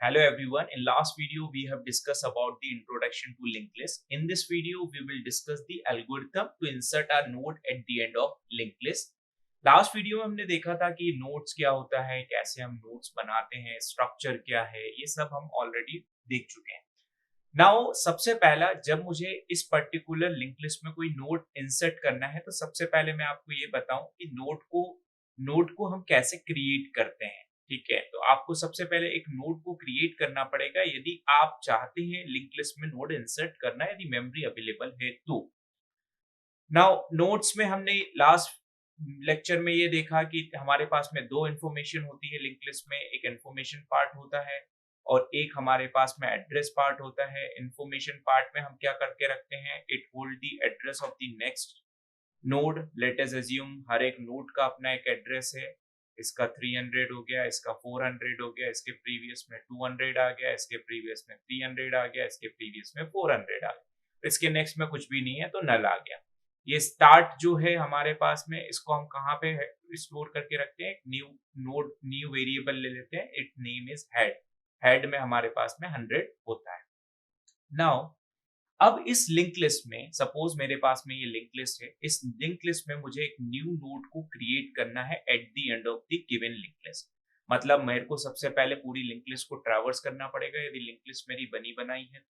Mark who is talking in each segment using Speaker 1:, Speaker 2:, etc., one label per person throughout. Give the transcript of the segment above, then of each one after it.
Speaker 1: Hello everyone. In last video, we have discussed about the introduction to linked list. In this video, we will discuss the algorithm to insert a node at the end of linked list. Last video में हमने देखा था कि nodes क्या होता है, कैसे हम नोड्स बनाते हैं, स्ट्रक्चर क्या है, ये सब हम ऑलरेडी देख चुके हैं. नाउ सबसे पहला, जब मुझे इस पर्टिकुलर लिंक लिस्ट में कोई नोड इंसर्ट करना है, तो सबसे पहले मैं आपको ये बताऊं कि नोड को हम कैसे क्रिएट करते हैं. ठीक है, तो आपको सबसे पहले एक नोड को क्रिएट करना पड़ेगा यदि आप चाहते हैं लिंक लिस्ट में नोड इंसर्ट करना, यदि मेमोरी अवेलेबल है तो. नाउ नोड्स में हमने लास्ट लेक्चर में ये देखा कि हमारे पास में दो इंफॉर्मेशन होती है लिंक लिस्ट में. एक इंफॉर्मेशन पार्ट होता है और एक हमारे पास में एड्रेस पार्ट होता है. इंफॉर्मेशन पार्ट में हम क्या करके रखते हैं, it hold the address of the next node. Let us assume हर एक नोड का अपना एक एड्रेस है. इसका 300 हो गया, इसका 400 हो गया, इसके प्रीवियस में 200 आ गया, इसके प्रीवियस में 300 आ गया, इसके प्रीवियस में 400 आ गया, इसके नेक्स्ट में कुछ भी नहीं है तो नल आ गया. ये स्टार्ट जो है हमारे पास में, इसको हम कहाँ पे स्टोर करके रखते हैं, न्यू नोड न्यू वेरिएबल ले लेते हैं. It name is head. Head में हमारे पास में 100 होता है. नाउ अब इस लिंक लिस्ट में, सपोज मेरे पास में ये लिंक लिस्ट है, इस लिंक लिस्ट में मुझे एक न्यू नोड को क्रिएट करना है eight the end of the given link list. मतलब मेरे को सबसे पहले पूरी लिंक लिस्ट को ट्रैवर्स करना पड़ेगा यदि लिंक लिस्ट मेरी बनी बनाई है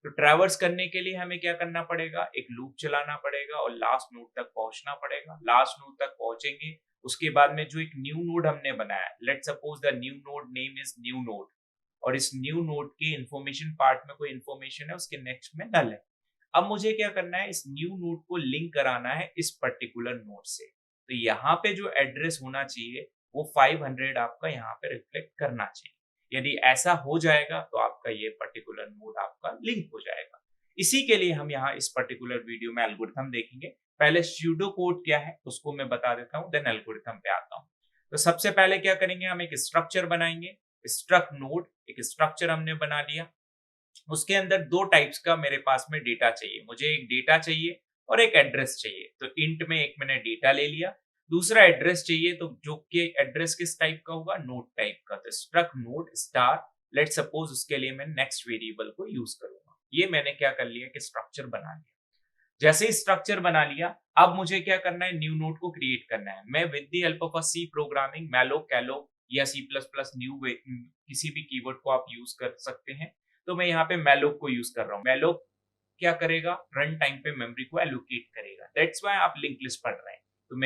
Speaker 1: तो ट्रैवर्स करने के लिए हमें क्या करना पड़ेगा, एक लूप चलाना पड़ेगा और लास्ट नोड तक पहुंचना पड़ेगा. लास्ट नोड तक पहुंचेंगे, उसके बाद में जो एक न्यू नोड हमने बनाया, let suppose the new node name is new node, और इस न्यू नोड के इंफॉर्मेशन पार्ट में कोई इंफॉर्मेशन है, उसके नेक्स्ट में नल है. अब मुझे क्या करना है, इस न्यू नोड को लिंक कराना है इस पर्टिकुलर नोड से. तो यहाँ पे जो एड्रेस होना चाहिए वो 500 आपका यहाँ पे रिफ्लेक्ट करना चाहिए. यदि ऐसा हो जाएगा तो आपका ये पर्टिकुलर नोड आपका लिंक हो जाएगा. इसी के लिए हम यहाँ इस पर्टिकुलर वीडियो में एल्गोरिथम देखेंगे. पहले स्यूडो कोड क्या है उसको मैं बता देता हूँ, देन एल्गोरिथम पे आता हूँ. तो सबसे पहले क्या करेंगे, हम एक स्ट्रक्चर बनाएंगे. स्ट्रक्ट नोड, एक स्ट्रक्चर हमने बना लिया. उसके अंदर दो टाइप्स का मेरे पास में डेटा चाहिए. मुझे एक डेटा चाहिए और एक एड्रेस चाहिए. तो इंट में एक मैंने डेटा ले लिया, दूसरा एड्रेस चाहिए. तो जो कि एड्रेस किस टाइप का होगा, नोड टाइप का. तो struct node star, let suppose उसके लिए मैं नेक्स्ट वेरिएबल को यूज करूंगा. ये मैंने क्या कर लिया कि स्ट्रक्चर बना लिया. जैसे ही स्ट्रक्चर बना लिया, अब मुझे क्या करना है, न्यू नोड को क्रिएट करना है. मैं with the help of a C programming, malloc, calloc या सी प्लस प्लस न्यू, किसी भी कीवर्ड को आप यूज कर सकते हैं. तो मैं यहाँ पे मैलोक को यूज कर रहा हूँ. मैलोक क्या करेगा, रन टाइम पे मेमोरी को एलोकेट करेगा. दैट्स व्हाई आप लिंक लिस्ट पढ़ रहे हैं. तो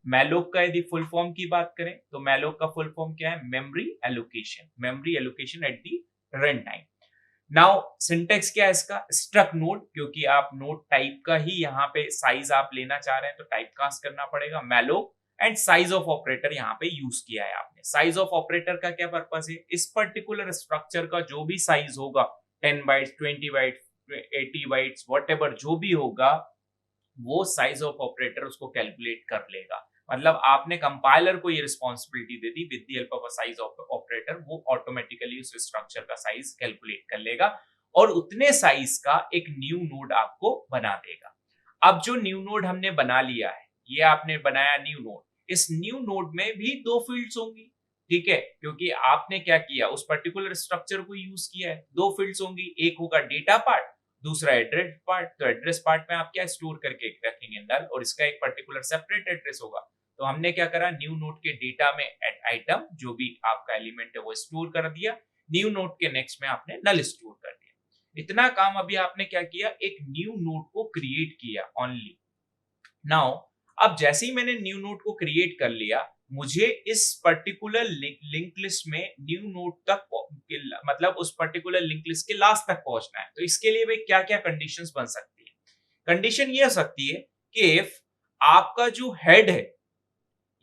Speaker 1: मैलोक का यदि फुल फॉर्म की बात करें तो मैलोक का फुल फॉर्म क्या है, memory allocation. Memory allocation at the run time. Now syntax क्या है इसका, स्ट्रक्ट नोड, क्योंकि आप नोड टाइप का ही यहाँ पे साइज आप लेना चाह रहे हैं तो टाइप कास्ट करना पड़ेगा malloc. And size of operator यहाँ पे यूज किया है आपने. साइज ऑफ ऑपरेटर का क्या पर्पस है, इस पर्टिकुलर स्ट्रक्चर का जो भी साइज होगा, 10 बाइट्स, 20 बाइट्स, 80 बाइट्स, व्हाटएवर जो भी होगा, वो साइज ऑफ ऑपरेटर उसको कैलकुलेट कर लेगा. मतलब आपने कंपाइलर को ये responsibility they the, with the help of a size of operator वो ऑटोमेटिकली उस स्ट्रक्चर का साइज कैलकुलेट कर लेगा और उतने साइज का एक न्यू नोड आपको बना देगा. अब जो न्यू नोड हमने बना लिया है, ये आपने बनाया न्यू नोड, इस न्यू नोड में भी दो फील्ड्स होंगी. ठीक है, क्योंकि आपने क्या किया, उस पर्टिकुलर स्ट्रक्चर को यूज किया है. दो फील्ड्स होंगी, एक होगा डेटा पार्ट, दूसरा एड्रेस पार्ट. तो एड्रेस पार्ट में आप क्या स्टोर करके रखेंगे, नल, और इसका एक पर्टिकुलर सेपरेट एड्रेस होगा. तो हमने क्या करा, न्यू नोड के डेटा में आइटम जो भी आपका एलिमेंट है वो स्टोर कर दिया. न्यू नोड के नेक्स्ट में आपने नल स्टोर कर दिया. इतना काम अभी आपने क्या किया, एक न्यू नोड को क्रिएट किया ओनली. नाउ अब जैसे ही मैंने न्यू नोड को क्रिएट कर लिया, मुझे इस पर्टिकुलर लिंक लिस्ट में न्यू नोड तक, मतलब उस पर्टिकुलर लिंक लिस्ट के लास्ट तक पहुंचना है. तो इसके लिए भाई क्या क्या कंडीशंस बन सकती है. कंडीशन ये हो सकती है कि इफ आपका जो हेड है,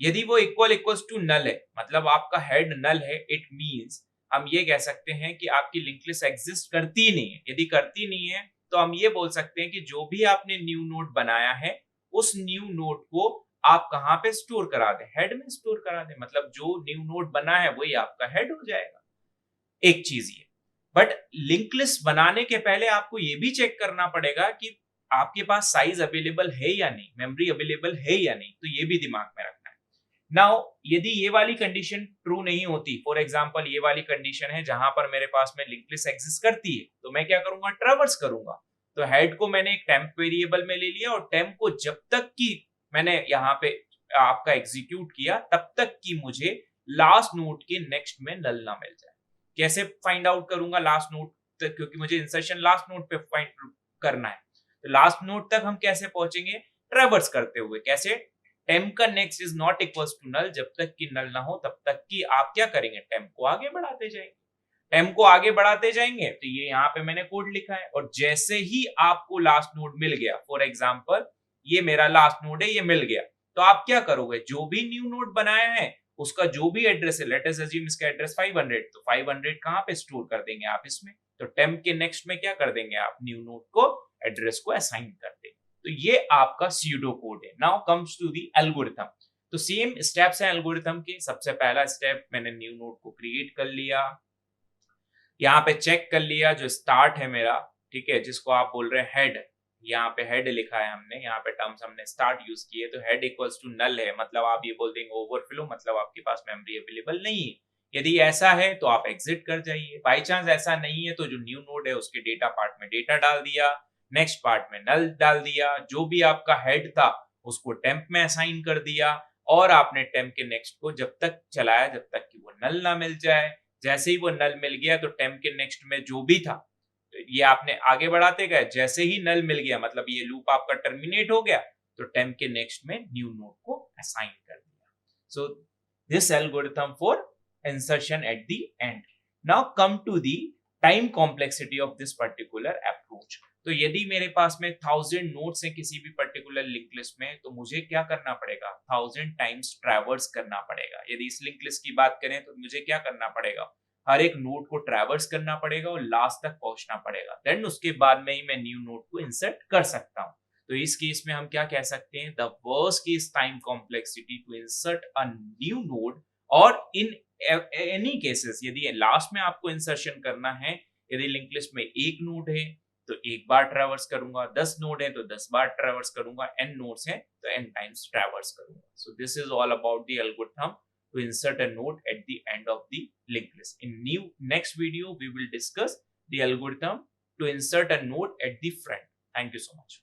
Speaker 1: यदि वो इक्वल्स टू नल है, मतलब आपका हेड नल है, इट मींस हम ये कह सकते हैं कि आपकी लिंक लिस्ट एग्जिस्ट करती नहीं है. यदि करती नहीं है तो हम ये बोल सकते हैं कि जो भी आपने न्यू नोड बनाया है, उस न्यू नोड को आप कहां पे स्टोर करा दें, हेड में स्टोर करा दें. मतलब जो न्यू नोड बना है वही आपका हेड हो जाएगा. एक चीज ये. बट लिंक लिस्ट बनाने के पहले आपको ये भी चेक करना पड़ेगा कि आपके पास साइज अवेलेबल है या नहीं, मेमोरी अवेलेबल है या नहीं. तो ये भी दिमाग में रखना है. नाउ यदि ये वाली कंडीशन ट्रू नहीं होती, फॉर एग्जांपल ये वाली कंडीशन है जहां पर मेरे पास में लिंक लिस्ट एग्जिस्ट करती है, तो मैं क्या करूंगा, ट्रैवर्स करूंगा। तो हेड को मैंने एक टेम्प वेरिएबल में ले लिया और टेम्प को जब तक कि मैंने यहाँ पे आपका एग्जीक्यूट किया तब तक कि मुझे लास्ट नोड के नेक्स्ट में नल ना मिल जाए। कैसे फाइंड आउट करूंगा लास्ट नोड तक, क्योंकि मुझे इंसर्शन लास्ट नोड पे फाइंड करना है। तो लास्ट नोड तक हम कैसे पहुंचेंगे, ट्रैवर्स करते हुए। कैसे, टेम्प का next is not equals to null, जब तक कि नल ना हो तब तक कि आप क्या करेंगे, टेम्प को आगे बढ़ाते जाएंगे। टेम्प को आगे बढ़ाते जाएंगे, तो ये यहाँ पे मैंने कोड लिखा है, और जैसे ही आपको लास्ट नोड मिल गया, फॉर एग्जांपल ये मेरा लास्ट नोड है, ये मिल गया, तो आप क्या करोगे, जो भी न्यू नोड बनाया है उसका जो भी एड्रेस है, लेट अस अज्यूम इसका एड्रेस 500, तो 500 कहां पे स्टोर कर देंगे आप इसमें। तो टेम्प के नेक्स्ट में क्या कर देंगे आप, न्यू नोड को एड्रेस को असाइन कर देंगे। तो ये आपका स्यूडो कोड है। Now comes to the algorithm. तो सेम स्टेप्स हैं एल्गोरिथम के। सबसे पहला स्टेप, मैंने न्यू नोड को क्रिएट कर लिया, यहाँ पे चेक कर लिया जो स्टार्ट है मेरा, ठीक है, जिसको आप बोल रहे हैं हेड, यहाँ पे हेड लिखा है हमने, यहाँ पे टर्म्स हमने स्टार्ट यूज किए, तो हेड इक्वल्स टू नल है, मतलब आप ये बोल देंगे ओवरफ्लो, मतलब आपके पास मेमोरी अवेलेबल नहीं है। यदि ऐसा है तो आप एग्जिट कर जाइए। बाई चांस ऐसा नहीं है तो जो न्यू नोड है उसके डेटा पार्ट में डेटा डाल दिया, नेक्स्ट पार्ट में नल डाल दिया, जो भी आपका हेड था उसको टेम्प में असाइन कर दिया, और आपने टेम्प के नेक्स्ट को जब तक चलाया जब तक कि वो नल ना मिल जाए। जैसे ही वो नल मिल गया तो टेम्प के नेक्स्ट में जो भी था ये आपने आगे बढ़ाते गए, जैसे ही नल मिल गया मतलब ये लूप आपका टर्मिनेट हो गया, तो टेम्प के नेक्स्ट में न्यू नोड को असाइन कर दिया। So this algorithm for insertion at the end. Now come to the time complexity of this particular approach. तो यदि मेरे पास में 1000 नोड्स हैं किसी भी पर्टिकुलर लिंक लिस्ट में, तो मुझे क्या करना पड़ेगा, 1000 टाइम्स ट्रैवर्स करना पड़ेगा। यदि इस लिंक लिस्ट की बात करें तो मुझे क्या करना पड़ेगा, हर एक नोड को ट्रैवर्स करना पड़ेगा और लास्ट तक पहुंचना पड़ेगा, देन उसके बाद में ही मैं न्यू नोड को इंसर्ट कर सकता हूं। तो इस केस में हम क्या कह सकते हैं, the worst case time complexity to insert a new node, और इन एनी केसेस यदि लास्ट में आपको इंसर्शन करना है, यदि लिंक लिस्ट में एक नोड है तो एक बार ट्रैवर्स करूंगा, 10 नोड है तो 10 बार ट्रैवर्स करूंगा, n नोड्स है तो n टाइम्स ट्रैवर्स करूंगा। So this is all about the algorithm to insert a node at the end of the linked list. In next video, we will discuss the algorithm to insert a node at the front. Thank you so much.